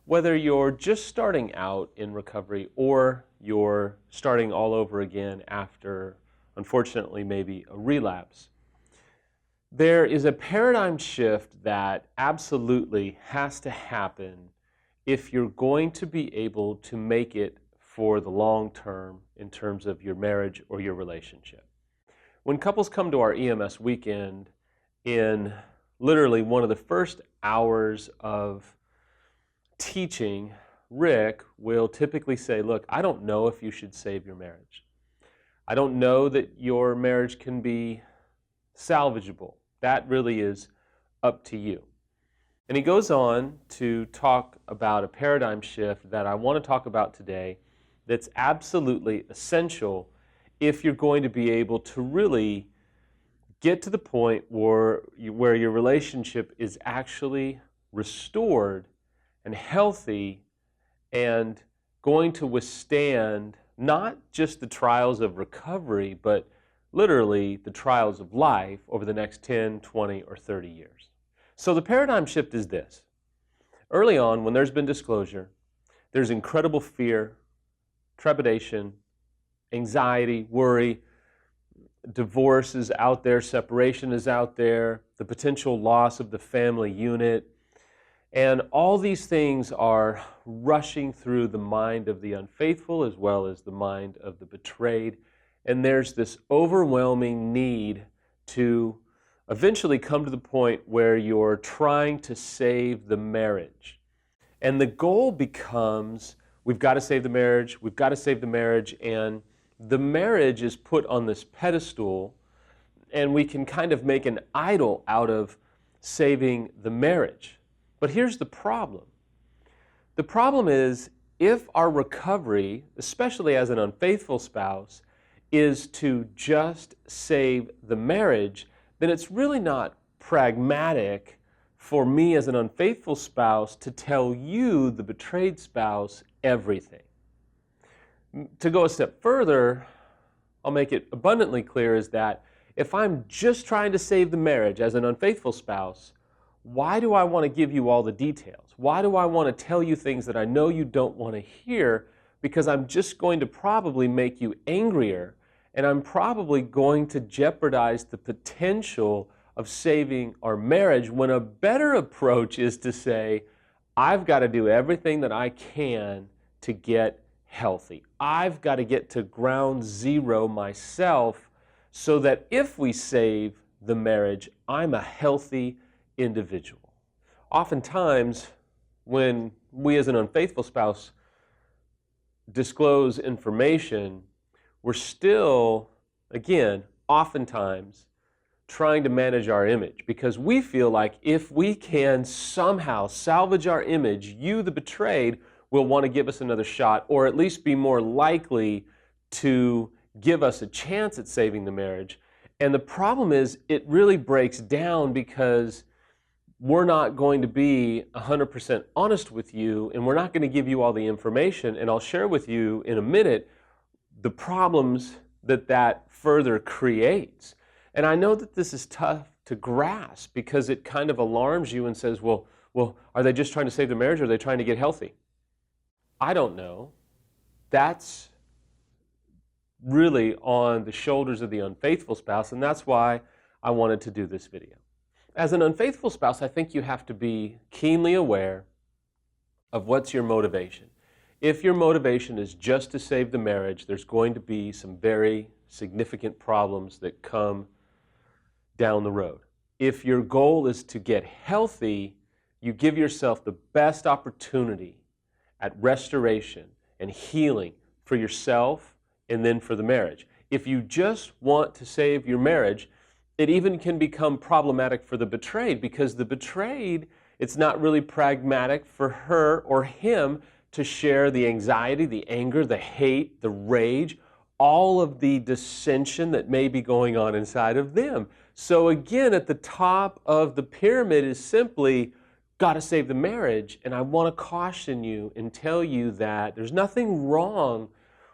Whether you're just starting out in recovery or you're starting all over again after, unfortunately, maybe a relapse, there is a paradigm shift that absolutely has to happen if you're going to be able to make it for the long term in terms of your marriage or your relationship. When couples come to our EMS weekend, in literally one of the first hours of teaching, Rick will typically say, look, I don't know if you should save your marriage. I don't know that your marriage can be salvageable. That really is up to you. And he goes on to talk about a paradigm shift that I want to talk about today that's absolutely essential if you're going to be able to really get to the point where your relationship is actually restored and healthy and going to withstand not just the trials of recovery, but literally the trials of life over the next 10, 20, or 30 years. So the paradigm shift is this. Early on, when there's been disclosure, there's incredible fear, trepidation, anxiety, worry. Divorce is out there, separation is out there, the potential loss of the family unit. And all these things are rushing through the mind of the unfaithful as well as the mind of the betrayed. And there's this overwhelming need to eventually come to the point where you're trying to save the marriage. And the goal becomes, we've got to save the marriage, we've got to save the marriage, and the marriage is put on this pedestal, and we can kind of make an idol out of saving the marriage. But here's the problem. The problem is, if our recovery, especially as an unfaithful spouse, is to just save the marriage, then it's really not pragmatic for me as an unfaithful spouse to tell you, the betrayed spouse, everything. To go a step further, I'll make it abundantly clear is that if I'm just trying to save the marriage as an unfaithful spouse, why do I want to give you all the details? Why do I want to tell you things that I know you don't want to hear? Because I'm just going to probably make you angrier, and I'm probably going to jeopardize the potential of saving our marriage, when a better approach is to say, I've got to do everything that I can to get healthy. I've got to get to ground zero myself so that if we save the marriage, I'm a healthy individual. Oftentimes, when we as an unfaithful spouse disclose information, we're still, again, oftentimes trying to manage our image, because we feel like if we can somehow salvage our image, you, the betrayed, will want to give us another shot, or at least be more likely to give us a chance at saving the marriage. And the problem is, it really breaks down because we're not going to be 100% honest with you, and we're not going to give you all the information. And I'll share with you in a minute the problems that further creates. And I know that this is tough to grasp because it kind of alarms you and says, well, are they just trying to save the marriage, or are they trying to get healthy? I don't know. That's really on the shoulders of the unfaithful spouse, and that's why I wanted to do this video. As an unfaithful spouse, I think you have to be keenly aware of what's your motivation. If your motivation is just to save the marriage, there's going to be some very significant problems that come down the road. If your goal is to get healthy, you give yourself the best opportunity at restoration and healing for yourself and then for the marriage. If you just want to save your marriage, it even can become problematic for the betrayed, because the betrayed, it's not really pragmatic for her or him to share the anxiety, the anger, the hate, the rage, all of the dissension that may be going on inside of them. So again, at the top of the pyramid is simply, got to save the marriage. And I want to caution you and tell you that there's nothing wrong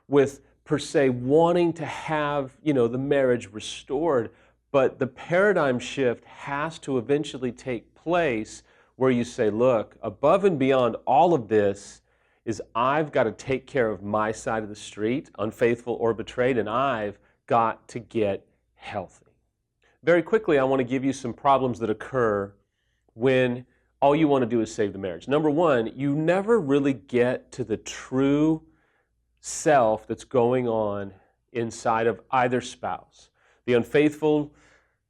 with, per se, wanting to have, the marriage restored. But the paradigm shift has to eventually take place where you say, look, above and beyond all of this is I've got to take care of my side of the street, unfaithful or betrayed, and I've got to get healthy. Very quickly, I want to give you some problems that occur when all you want to do is save the marriage. Number one, you never really get to the true self that's going on inside of either spouse. The unfaithful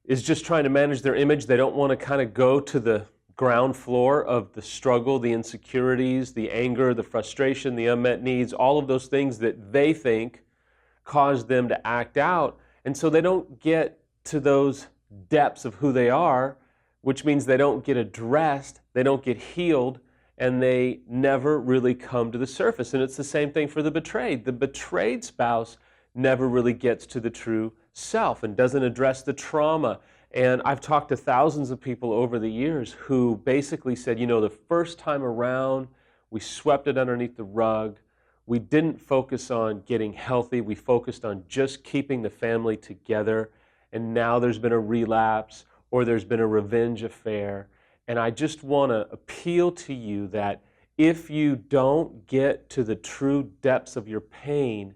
is just trying to manage their image. They don't want to kind of go to the ground floor of the struggle, the insecurities, the anger, the frustration, the unmet needs, all of those things that they think cause them to act out. And so they don't get to those depths of who they are, which means they don't get addressed, they don't get healed, and they never really come to the surface. And it's the same thing for the betrayed. The betrayed spouse never really gets to the true self and doesn't address the trauma. And I've talked to thousands of people over the years who basically said, you know, the first time around, we swept it underneath the rug. We didn't focus on getting healthy. We focused on just keeping the family together. And now there's been a relapse or there's been a revenge affair. And I just want to appeal to you that if you don't get to the true depths of your pain,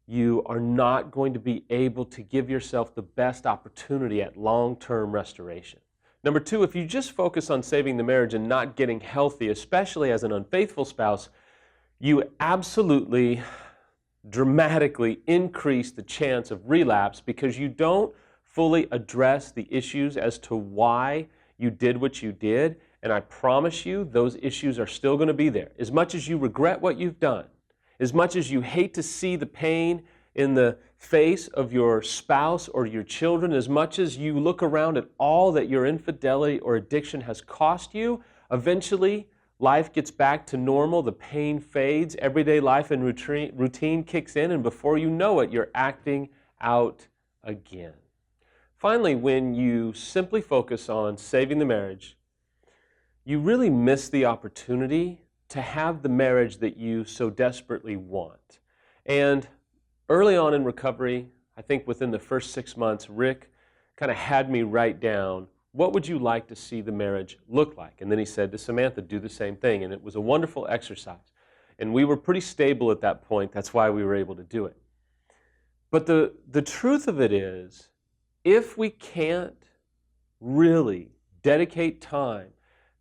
you are not going to be able to give yourself the best opportunity at long-term restoration. Number two, if you just focus on saving the marriage and not getting healthy, especially as an unfaithful spouse, you absolutely dramatically increase the chance of relapse because you don't fully address the issues as to why you did what you did. And I promise you, those issues are still going to be there. As much as you regret what you've done, as much as you hate to see the pain in the face of your spouse or your children, as much as you look around at all that your infidelity or addiction has cost you, eventually life gets back to normal, the pain fades, everyday life and routine kicks in, and before you know it, you're acting out again. Finally, when you simply focus on saving the marriage, you really miss the opportunity to have the marriage that you so desperately want. And early on in recovery, I think within the first 6 months, Rick kind of had me write down, what would you like to see the marriage look like? And then he said to Samantha, do the same thing. And it was a wonderful exercise. And we were pretty stable at that point. That's why we were able to do it. But the truth of it is, if we can't really dedicate time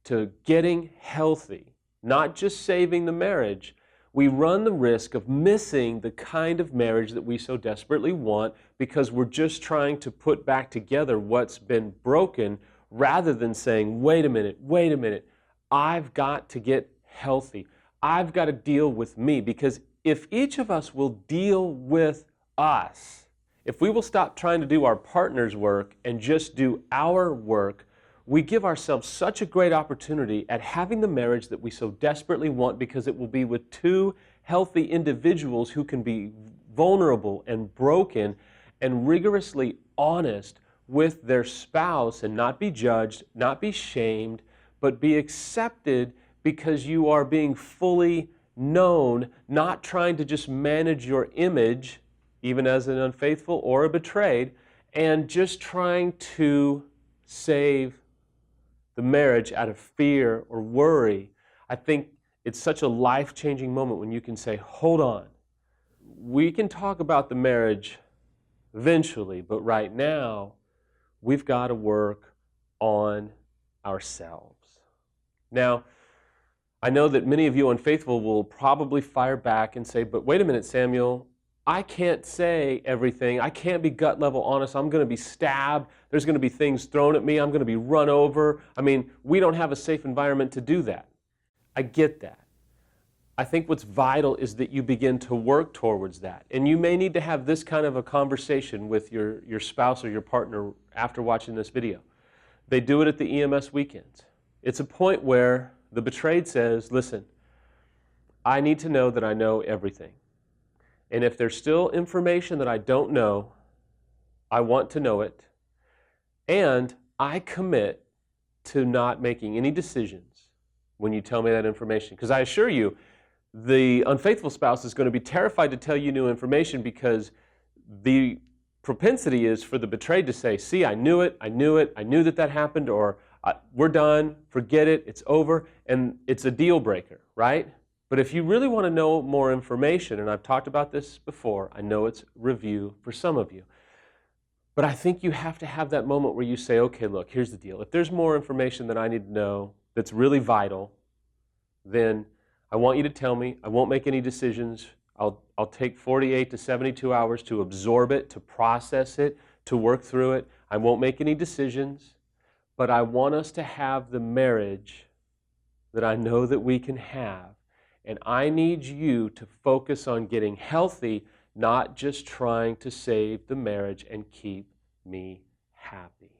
to getting healthy, not just saving the marriage, we run the risk of missing the kind of marriage that we so desperately want because we're just trying to put back together what's been broken rather than saying, wait a minute, I've got to get healthy. I've got to deal with me, because if each of us will deal with us, if we will stop trying to do our partner's work and just do our work, we give ourselves such a great opportunity at having the marriage that we so desperately want, because it will be with two healthy individuals who can be vulnerable and broken and rigorously honest with their spouse and not be judged, not be shamed, but be accepted because you are being fully known, not trying to just manage your image, even as an unfaithful or a betrayed, and just trying to save the marriage out of fear or worry. I think it's such a life-changing moment when you can say, hold on, we can talk about the marriage eventually, but right now, we've got to work on ourselves. Now, I know that many of you unfaithful will probably fire back and say, but wait a minute, Samuel, I can't say everything. I can't be gut level honest. I'm going to be stabbed. There's going to be things thrown at me. I'm going to be run over. I mean, we don't have a safe environment to do that. I get that. I think what's vital is that you begin to work towards that. And you may need to have this kind of a conversation with your spouse or your partner after watching this video. They do it at the EMS weekends. It's a point where the betrayed says, listen, I need to know that I know everything. And if there's still information that I don't know, I want to know it. And I commit to not making any decisions when you tell me that information. Because I assure you, the unfaithful spouse is going to be terrified to tell you new information, because the propensity is for the betrayed to say, see, I knew it, I knew it, I knew that that happened, or we're done, forget it, it's over, and it's a deal breaker, right? But if you really want to know more information, and I've talked about this before, I know it's review for some of you, but I think you have to have that moment where you say, okay, look, here's the deal. If there's more information that I need to know that's really vital, then I want you to tell me. I won't make any decisions. I'll take 48 to 72 hours to absorb it, to process it, to work through it. I won't make any decisions, but I want us to have the marriage that I know that we can have. And I need you to focus on getting healthy, not just trying to save the marriage and keep me happy.